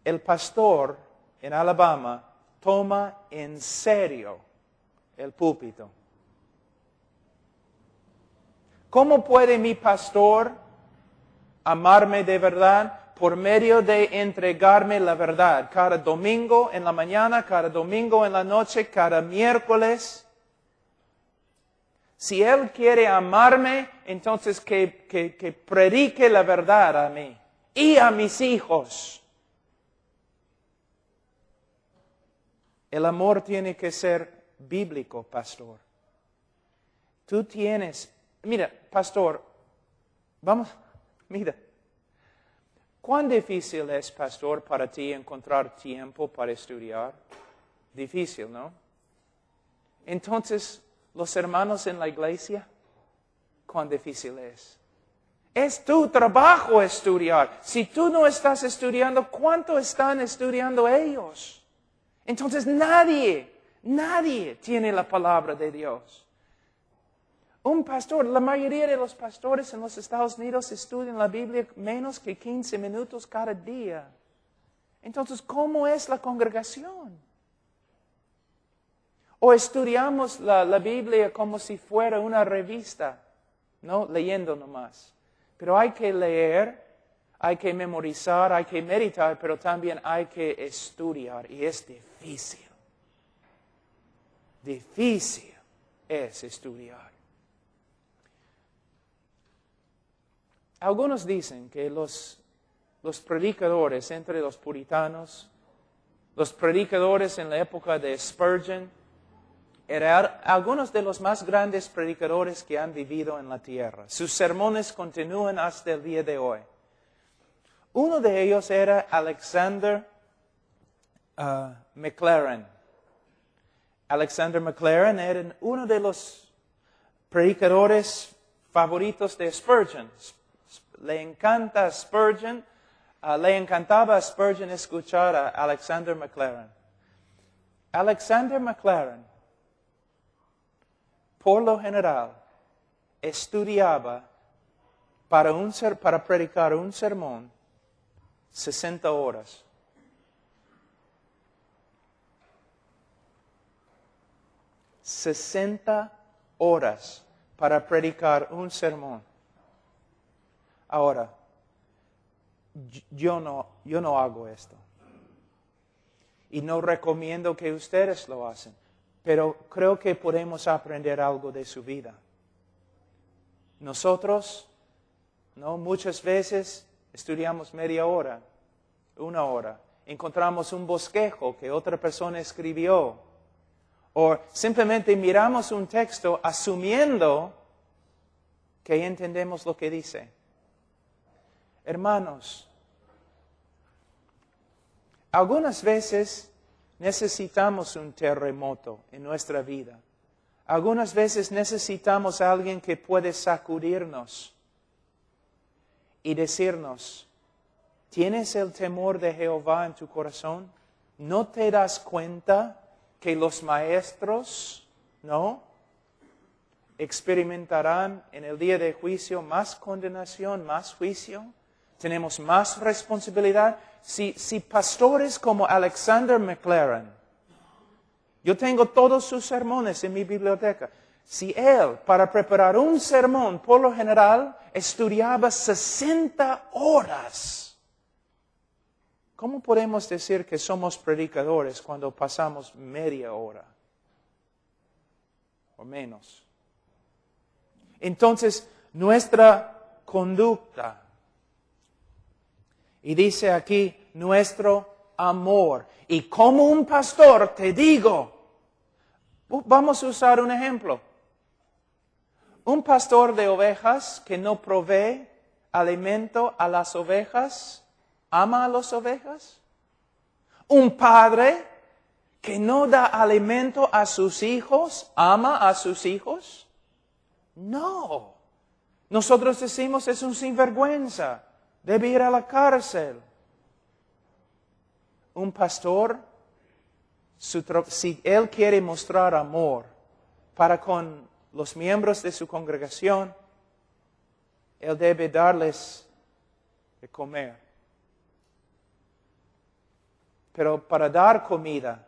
El pastor en Alabama toma en serio el púlpito. ¿Cómo puede mi pastor amarme de verdad? Por medio de entregarme la verdad. Cada domingo en la mañana, cada domingo en la noche, cada miércoles. Si Él quiere amarme, entonces que predique la verdad a mí y a mis hijos. El amor tiene que ser bíblico, pastor. Tú tienes, mira, pastor, mira. ¿Cuán difícil es, pastor, para ti encontrar tiempo para estudiar? Difícil, ¿no? Entonces, los hermanos en la iglesia, ¿cuán difícil es? Es tu trabajo estudiar. Si tú no estás estudiando, ¿cuánto están estudiando ellos? Entonces nadie tiene la palabra de Dios. Un pastor, la mayoría de los pastores en los Estados Unidos estudian la Biblia menos que 15 minutos cada día. Entonces, ¿cómo es la congregación? O estudiamos la Biblia como si fuera una revista, ¿no? Leyendo nomás. Pero hay que leer, hay que memorizar, hay que meditar, pero también hay que estudiar. Y es difícil. Difícil es estudiar. Algunos dicen que los predicadores entre los puritanos, los predicadores en la época de Spurgeon, eran algunos de los más grandes predicadores que han vivido en la tierra. Sus sermones continúan hasta el día de hoy. Uno de ellos era Alexander Maclaren. Alexander Maclaren era uno de los predicadores favoritos de Spurgeon. Le encantaba a Spurgeon escuchar a Alexander Maclaren. Alexander Maclaren, por lo general, estudiaba para predicar un sermón 60 horas. $60 horas para predicar un sermón. Ahora, yo no hago esto. Y no recomiendo que ustedes lo hacen. Pero creo que podemos aprender algo de su vida. Nosotros, ¿no? Muchas veces estudiamos media hora, 1 hora. Encontramos un bosquejo que otra persona escribió. O simplemente miramos un texto asumiendo que entendemos lo que dice. Hermanos, algunas veces necesitamos un terremoto en nuestra vida. Algunas veces necesitamos a alguien que puede sacudirnos y decirnos, ¿tienes el temor de Jehová en tu corazón? ¿No te das cuenta que los maestros, no, experimentarán en el día de juicio más condenación, más juicio? Tenemos más responsabilidad. Si pastores como Alexander Maclaren, yo tengo todos sus sermones en mi biblioteca. Si él, para preparar un sermón, por lo general, estudiaba 60 horas, ¿cómo podemos decir que somos predicadores cuando pasamos media hora o menos? Entonces, nuestra conducta Y dice aquí, nuestro amor. Y como un pastor te digo, vamos a usar un ejemplo. Un pastor de ovejas que no provee alimento a las ovejas, ¿ama a las ovejas? Un padre que no da alimento a sus hijos, ¿ama a sus hijos? No. Nosotros decimos es un sinvergüenza, debe ir a la cárcel. Un pastor, si él quiere mostrar amor para con los miembros de su congregación, él debe darles de comer. Pero para dar comida,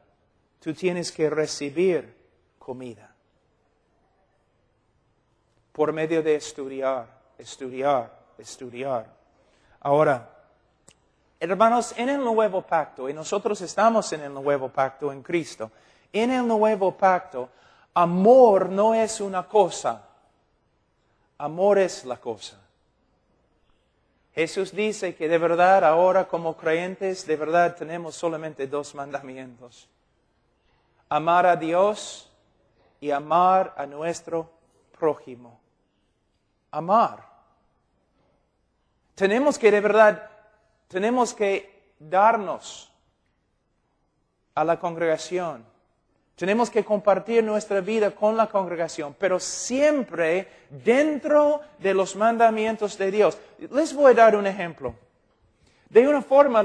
tú tienes que recibir comida. Por medio de estudiar. Ahora, hermanos, en el nuevo pacto, y nosotros estamos en el nuevo pacto en Cristo, en el nuevo pacto, amor no es una cosa, amor es la cosa. Jesús dice que de verdad ahora como creyentes, de verdad tenemos solamente 2 mandamientos. Amar a Dios y amar a nuestro prójimo. Amar. Tenemos que de verdad, darnos a la congregación. Tenemos que compartir nuestra vida con la congregación, pero siempre dentro de los mandamientos de Dios. Les voy a dar un ejemplo. De una forma,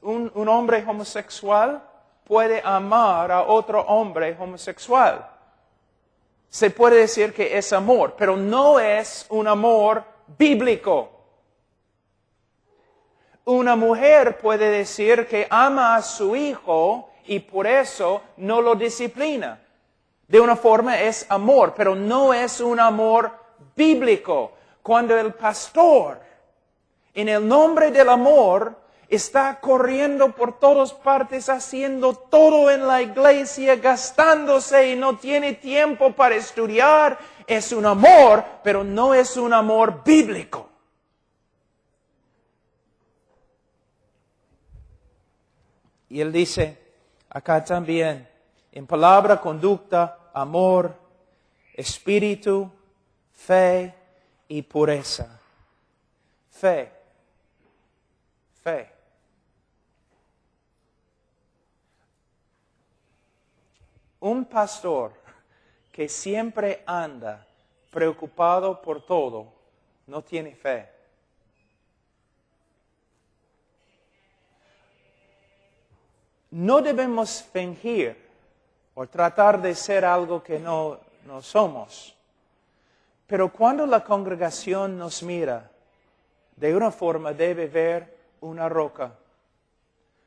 un hombre homosexual puede amar a otro hombre homosexual. Se puede decir que es amor, pero no es un amor bíblico. Una mujer puede decir que ama a su hijo y por eso no lo disciplina. De una forma es amor, pero no es un amor bíblico. Cuando el pastor, en el nombre del amor, está corriendo por todas partes, haciendo todo en la iglesia, gastándose y no tiene tiempo para estudiar, es un amor, pero no es un amor bíblico. Y él dice, acá también, en palabra, conducta, amor, espíritu, fe y pureza. Fe. Un pastor que siempre anda preocupado por todo, no tiene fe. No debemos fingir o tratar de ser algo que no somos. Pero cuando la congregación nos mira, de una forma debe ver una roca.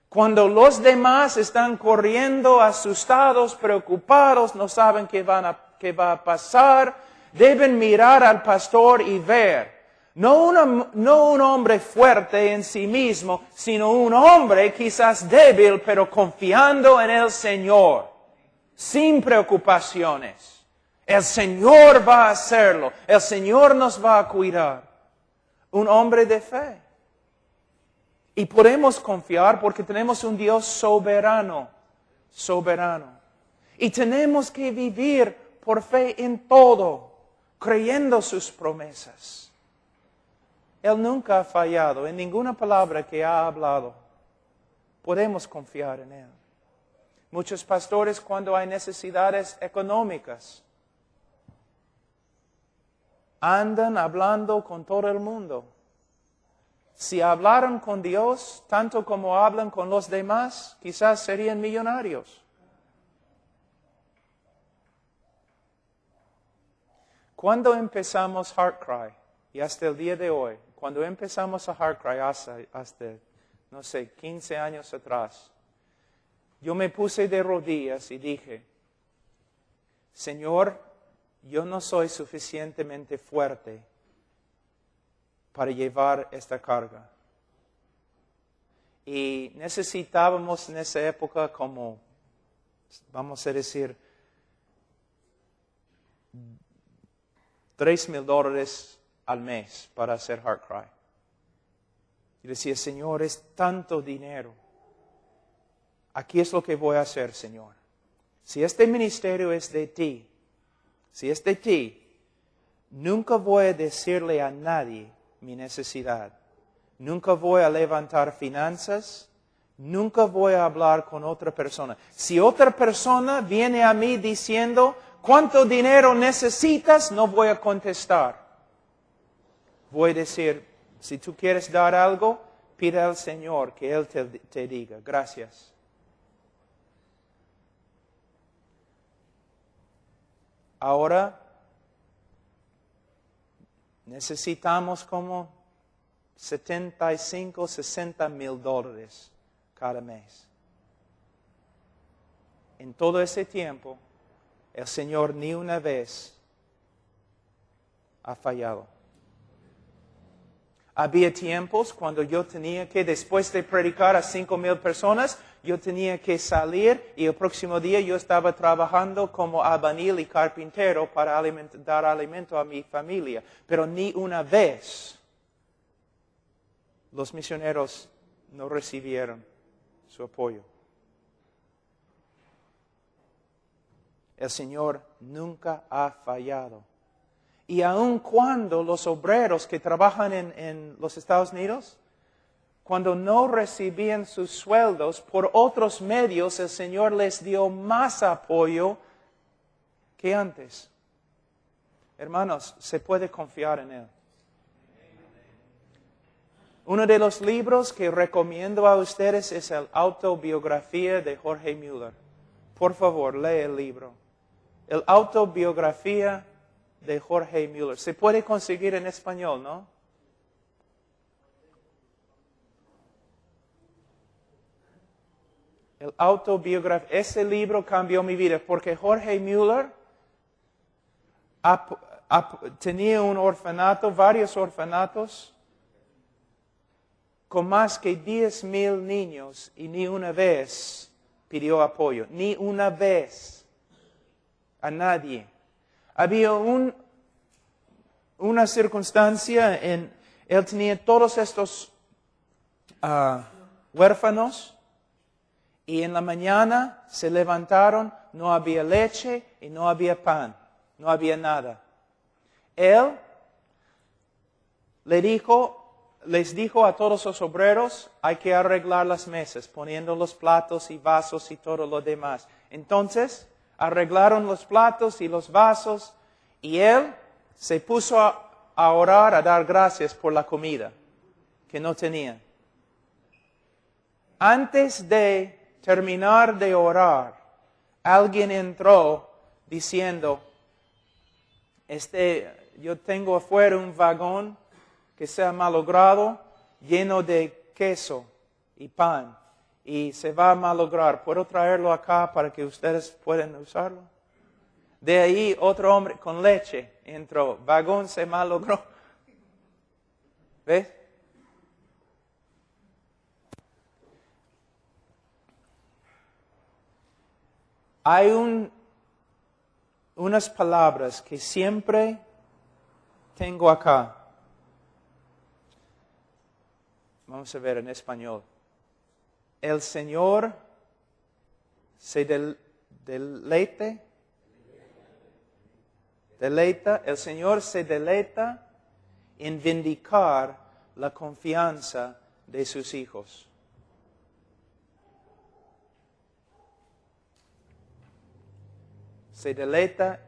Cuando los demás están corriendo, asustados, preocupados, no saben qué va a pasar, deben mirar al pastor y ver. No un hombre fuerte en sí mismo, sino un hombre quizás débil, pero confiando en el Señor, sin preocupaciones. El Señor va a hacerlo, el Señor nos va a cuidar. Un hombre de fe. Y podemos confiar porque tenemos un Dios soberano. Y tenemos que vivir por fe en todo, creyendo sus promesas. Él nunca ha fallado en ninguna palabra que ha hablado. Podemos confiar en Él. Muchos pastores, cuando hay necesidades económicas, andan hablando con todo el mundo. Si hablaran con Dios tanto como hablan con los demás, quizás serían millonarios. Cuando empezamos HeartCry, y hasta el día de hoy, cuando empezamos a HeartCry hasta, no sé, 15 años atrás, yo me puse de rodillas y dije, Señor, yo no soy suficientemente fuerte para llevar esta carga. Y necesitábamos en esa época como, vamos a decir, $3,000 al mes para hacer HeartCry. Y decía, Señor, es tanto dinero. Aquí es lo que voy a hacer, Señor. Si este ministerio es de ti, si es de ti, nunca voy a decirle a nadie mi necesidad. Nunca voy a levantar finanzas. Nunca voy a hablar con otra persona. Si otra persona viene a mí diciendo, ¿cuánto dinero necesitas? No voy a contestar. Voy a decir, si tú quieres dar algo, pide al Señor que Él te diga. Gracias. Ahora necesitamos como 75, 60 mil dólares cada mes. En todo ese tiempo, el Señor ni una vez ha fallado. Había tiempos cuando yo tenía que, después de predicar a 5,000 personas, yo tenía que salir y el próximo día yo estaba trabajando como albañil y carpintero para dar alimento a mi familia. Pero ni una vez los misioneros no recibieron su apoyo. El Señor nunca ha fallado. Y aun cuando los obreros que trabajan en los Estados Unidos, cuando no recibían sus sueldos por otros medios, el Señor les dio más apoyo que antes. Hermanos, se puede confiar en Él. Uno de los libros que recomiendo a ustedes es la autobiografía de Jorge Mueller. Por favor, lee el libro. La autobiografía de Jorge Mueller. Se puede conseguir en español, ¿no? El autobiografía. Ese libro cambió mi vida porque Jorge Mueller tenía un orfanato, varios orfanatos, con más que 10,000 niños y ni una vez pidió apoyo. Ni una vez. A nadie. Había una circunstancia él tenía todos estos huérfanos y en la mañana se levantaron, no había leche y no había pan, no había nada. Él les dijo a todos los obreros, hay que arreglar las mesas, poniendo los platos y vasos y todo lo demás. Entonces, arreglaron los platos y los vasos y él se puso a orar, a dar gracias por la comida que no tenía. Antes de terminar de orar, alguien entró diciendo, yo tengo afuera un vagón que se ha malogrado, lleno de queso y pan. Y se va a malograr. ¿Puedo traerlo acá para que ustedes puedan usarlo? De ahí otro hombre con leche entró. Vagón se malogró. ¿Ves? Hay unas palabras que siempre tengo acá. Vamos a ver en español. El Señor se deleita, el Señor se deleita en vindicar la confianza de sus hijos. Se deleita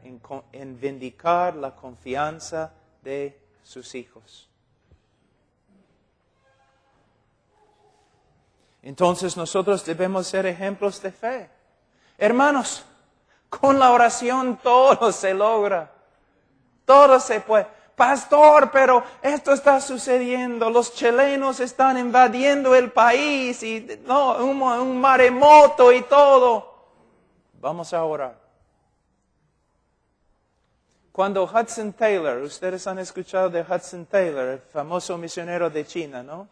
en vindicar la confianza de sus hijos. Entonces nosotros debemos ser ejemplos de fe. Hermanos, con la oración todo se logra. Todo se puede. Pastor, pero esto está sucediendo. Los chilenos están invadiendo el país y un maremoto y todo. Vamos a orar. Cuando Hudson Taylor, ustedes han escuchado de Hudson Taylor, el famoso misionero de China, ¿no?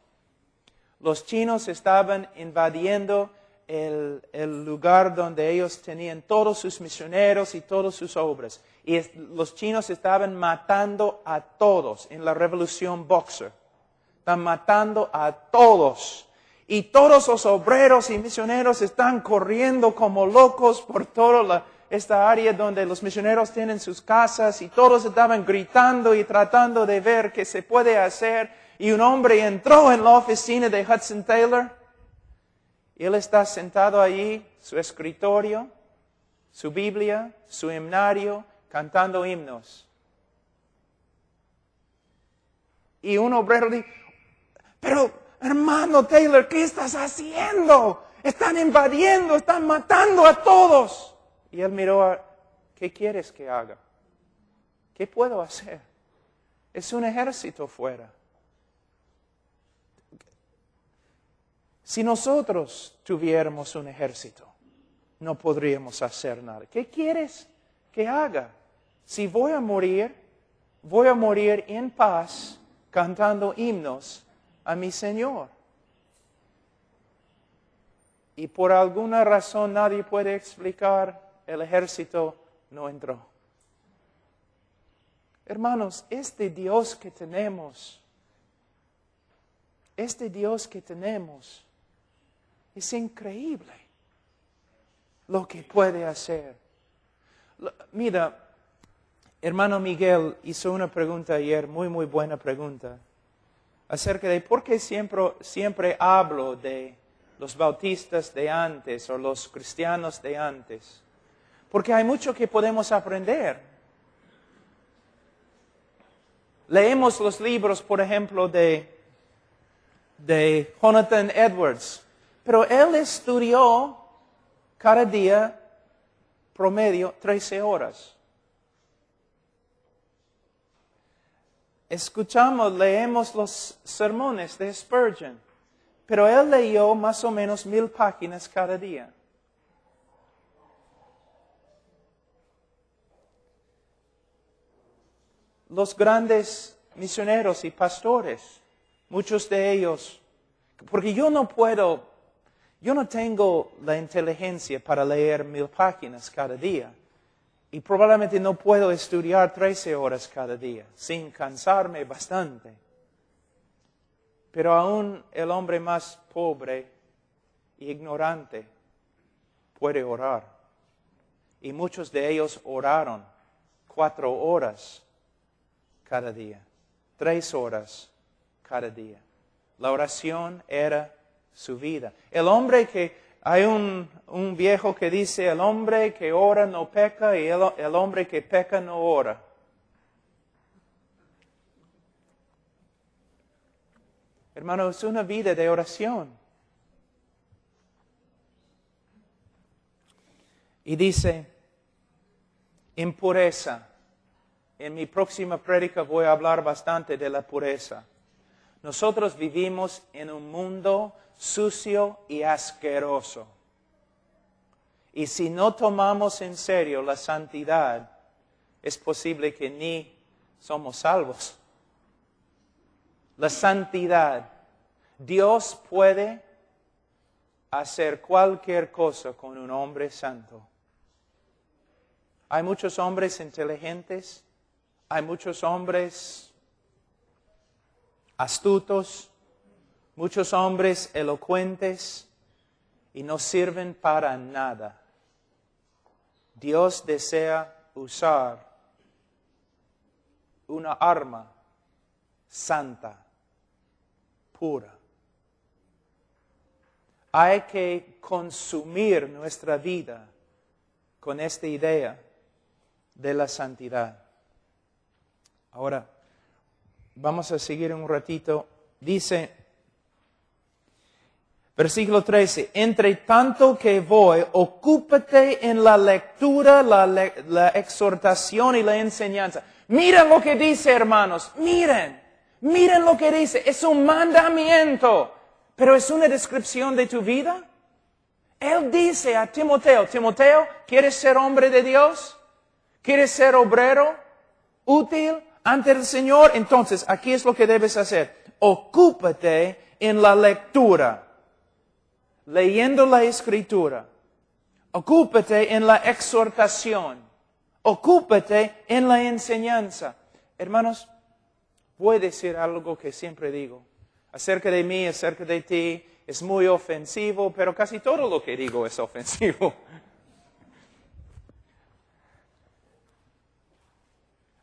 Los chinos estaban invadiendo el lugar donde ellos tenían todos sus misioneros y todas sus obras. Y los chinos estaban matando a todos en la revolución Boxer. Están matando a todos. Y todos los obreros y misioneros están corriendo como locos por toda esta área donde los misioneros tienen sus casas, y todos estaban gritando y tratando de ver qué se puede hacer. Y un hombre entró en la oficina de Hudson Taylor. Y él está sentado allí, su escritorio, su Biblia, su himnario, cantando himnos. Y un obrero dijo, pero hermano Taylor, ¿qué estás haciendo? Están invadiendo, están matando a todos. Y él miró, ¿qué quieres que haga? ¿Qué puedo hacer? Es un ejército fuera. Si nosotros tuviéramos un ejército, no podríamos hacer nada. ¿Qué quieres que haga? Si voy a morir en paz, cantando himnos a mi Señor. Y por alguna razón nadie puede explicar, el ejército no entró. Hermanos, este Dios que tenemos, es increíble lo que puede hacer. Mira, hermano Miguel hizo una pregunta ayer, muy buena pregunta, acerca de por qué siempre hablo de los bautistas de antes o los cristianos de antes. Porque hay mucho que podemos aprender. Leemos los libros, por ejemplo, de Jonathan Edwards, pero él estudió cada día promedio 13 horas. Leemos los sermones de Spurgeon, pero él leyó más o menos 1000 páginas cada día. Los grandes misioneros y pastores, muchos de ellos, porque yo no tengo la inteligencia para leer 1000 páginas cada día. Y probablemente no puedo estudiar 13 horas cada día, sin cansarme bastante. Pero aún el hombre más pobre e ignorante puede orar. Y muchos de ellos oraron 4 horas cada día, 3 horas cada día. La oración era su vida. Hay un viejo que dice, el hombre que ora no peca y el hombre que peca no ora. Hermano, es una vida de oración. Y dice, impureza. En mi próxima prédica voy a hablar bastante de la pureza. Nosotros vivimos en un mundo sucio y asqueroso. Y si no tomamos en serio la santidad, es posible que ni somos salvos. La santidad. Dios puede hacer cualquier cosa con un hombre santo. Hay muchos hombres inteligentes, hay muchos hombres astutos, muchos hombres elocuentes y no sirven para nada. Dios desea usar una arma santa, pura. Hay que consumir nuestra vida con esta idea de la santidad. Ahora, vamos a seguir un ratito. Dice, versículo 13, entre tanto que voy, ocúpate en la lectura, la exhortación y la enseñanza. Miren lo que dice, hermanos, miren lo que dice. Es un mandamiento, pero es una descripción de tu vida. Él dice a Timoteo, ¿quieres ser hombre de Dios? ¿Quieres ser obrero útil ante el Señor? Entonces, aquí es lo que debes hacer. Ocúpate en la lectura, leyendo la Escritura. Ocúpate en la exhortación. Ocúpate en la enseñanza. Hermanos, voy a decir algo que siempre digo. acerca de mí, acerca de ti, es muy ofensivo, pero casi todo lo que digo es ofensivo.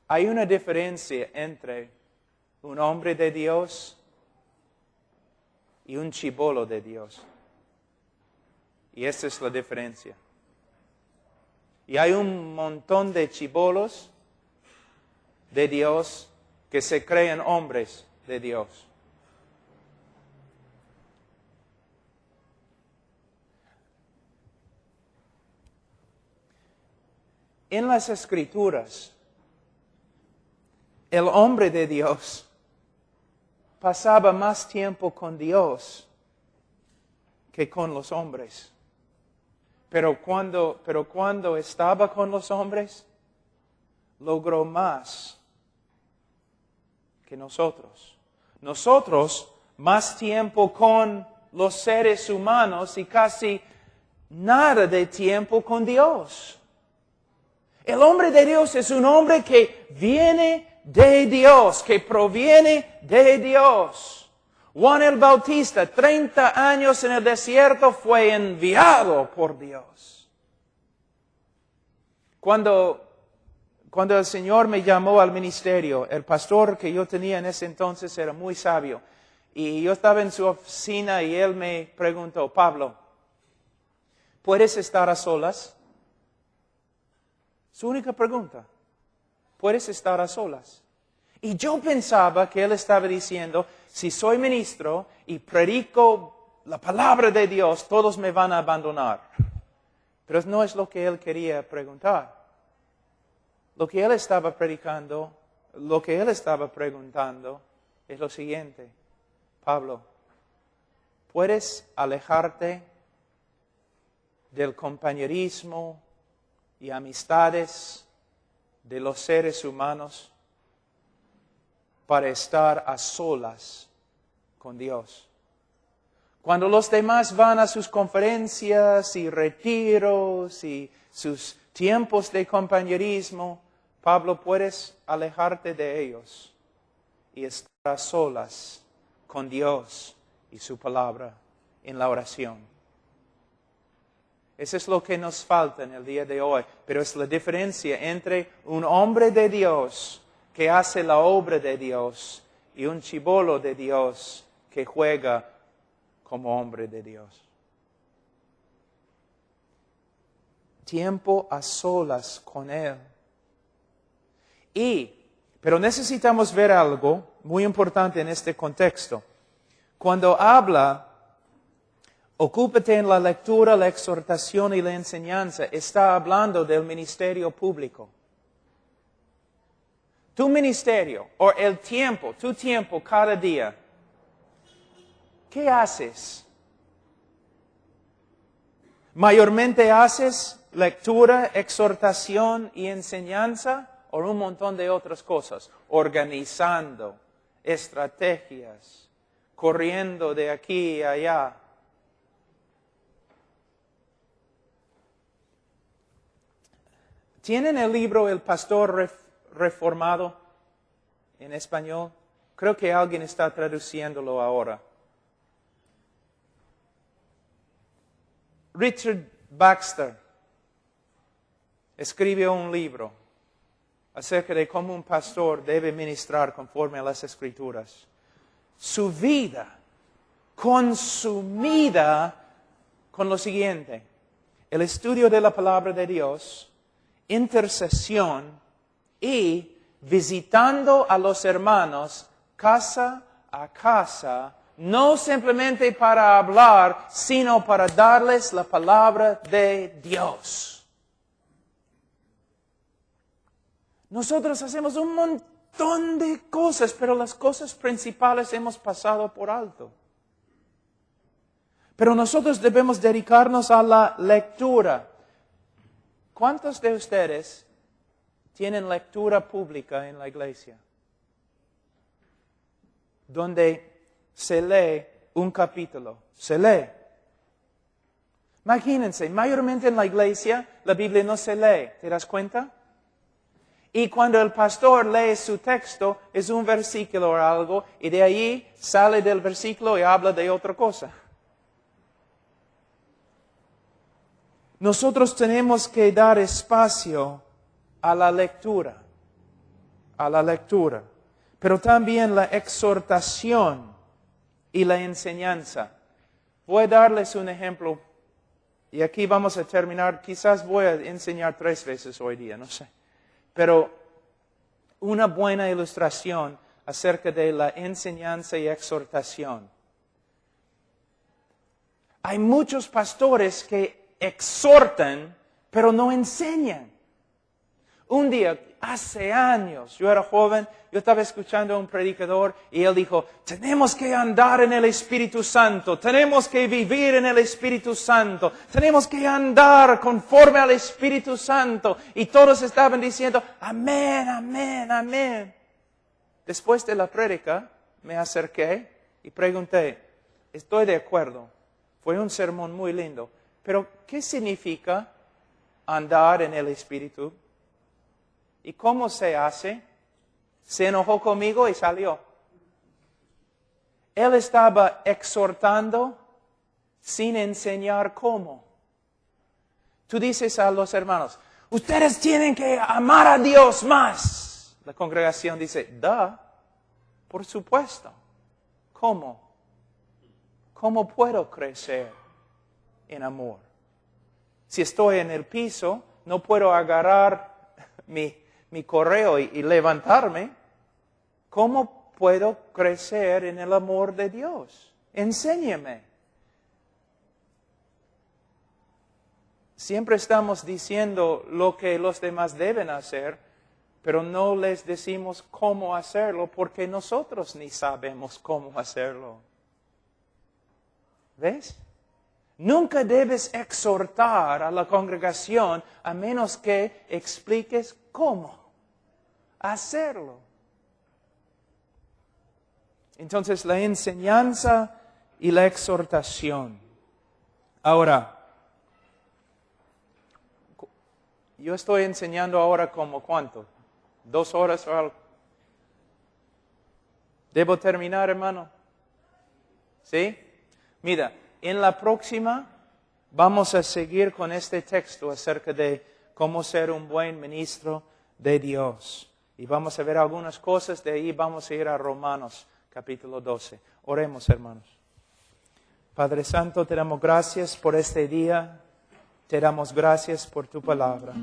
Hay una diferencia entre un hombre de Dios y un chibolo de Dios. Y esa es la diferencia. Y hay un montón de chibolos de Dios que se creen hombres de Dios. En las Escrituras, el hombre de Dios pasaba más tiempo con Dios que con los hombres. Pero cuando estaba con los hombres, logró más que nosotros. Nosotros, más tiempo con los seres humanos y casi nada de tiempo con Dios. El hombre de Dios es un hombre que viene de Dios, que proviene de Dios. Juan el Bautista, 30 años en el desierto, fue enviado por Dios. Cuando el Señor me llamó al ministerio, el pastor que yo tenía en ese entonces era muy sabio. Y yo estaba en su oficina y él me preguntó, Pablo, ¿puedes estar a solas? Su única pregunta, ¿puedes estar a solas? Y yo pensaba que él estaba diciendo, si soy ministro y predico la palabra de Dios, todos me van a abandonar. Pero no es lo que él quería preguntar. Lo que él estaba predicando, lo que él estaba preguntando es lo siguiente. Pablo, ¿puedes alejarte del compañerismo y amistades de los seres humanos para estar a solas con Dios? Cuando los demás van a sus conferencias y retiros y sus tiempos de compañerismo, Pablo, puedes alejarte de ellos y estar a solas con Dios y su palabra en la oración. Eso es lo que nos falta en el día de hoy, pero es la diferencia entre un hombre de Dios que hace la obra de Dios y un chibolo de Dios que juega como hombre de Dios. Tiempo a solas con Él. Pero necesitamos ver algo muy importante en este contexto. Cuando habla, ocúpate en la lectura, la exhortación y la enseñanza, está hablando del ministerio público. Tu ministerio, o el tiempo, tu tiempo cada día, ¿qué haces? ¿Mayormente haces lectura, exhortación y enseñanza? ¿O un montón de otras cosas? Organizando estrategias, corriendo de aquí a allá. ¿Tienen el libro El Pastor Reformado en español? Creo que alguien está traduciéndolo ahora. Richard Baxter escribió un libro acerca de cómo un pastor debe ministrar conforme a las Escrituras. Su vida consumida con lo siguiente: el estudio de la palabra de Dios, intercesión y visitando a los hermanos casa a casa, no simplemente para hablar, sino para darles la palabra de Dios. Nosotros hacemos un montón de cosas, pero las cosas principales hemos pasado por alto. Pero nosotros debemos dedicarnos a la lectura. ¿Cuántos de ustedes tienen lectura pública en la iglesia? Donde se lee un capítulo. Se lee. Imagínense, mayormente en la iglesia la Biblia no se lee. ¿Te das cuenta? Y cuando el pastor lee su texto, es un versículo o algo, y de ahí sale del versículo y habla de otra cosa. Nosotros tenemos que dar espacio a la lectura, pero también la exhortación y la enseñanza. Voy a darles un ejemplo, y aquí vamos a terminar. Quizás voy a enseñar 3 veces hoy día, no sé. Pero una buena ilustración acerca de la enseñanza y exhortación. Hay muchos pastores que exhortan, pero no enseñan. Un día, hace años, yo era joven, yo estaba escuchando a un predicador y él dijo, tenemos que andar en el Espíritu Santo, tenemos que vivir en el Espíritu Santo, tenemos que andar conforme al Espíritu Santo. Y todos estaban diciendo, amén, amén, amén. Después de la prédica, me acerqué y pregunté, estoy de acuerdo, fue un sermón muy lindo, pero ¿qué significa andar en el Espíritu? ¿Y cómo se hace? Se enojó conmigo y salió. Él estaba exhortando sin enseñar cómo. Tú dices a los hermanos, ustedes tienen que amar a Dios más. La congregación dice, por supuesto. ¿Cómo? ¿Cómo puedo crecer en amor? Si estoy en el piso, no puedo agarrar mi correo y levantarme. ¿Cómo puedo crecer en el amor de Dios? Enséñame. Siempre estamos diciendo lo que los demás deben hacer, pero no les decimos cómo hacerlo porque nosotros ni sabemos cómo hacerlo. ¿Ves? Nunca debes exhortar a la congregación a menos que expliques cómo hacerlo. Entonces, la enseñanza y la exhortación. Ahora, yo estoy enseñando ahora como ¿cuánto? 2 horas o algo. ¿Debo terminar, hermano? ¿Sí? Mira, en la próxima vamos a seguir con este texto acerca de cómo ser un buen ministro de Dios. Y vamos a ver algunas cosas, de ahí vamos a ir a Romanos capítulo 12. Oremos, hermanos. Padre Santo, te damos gracias por este día, te damos gracias por tu palabra.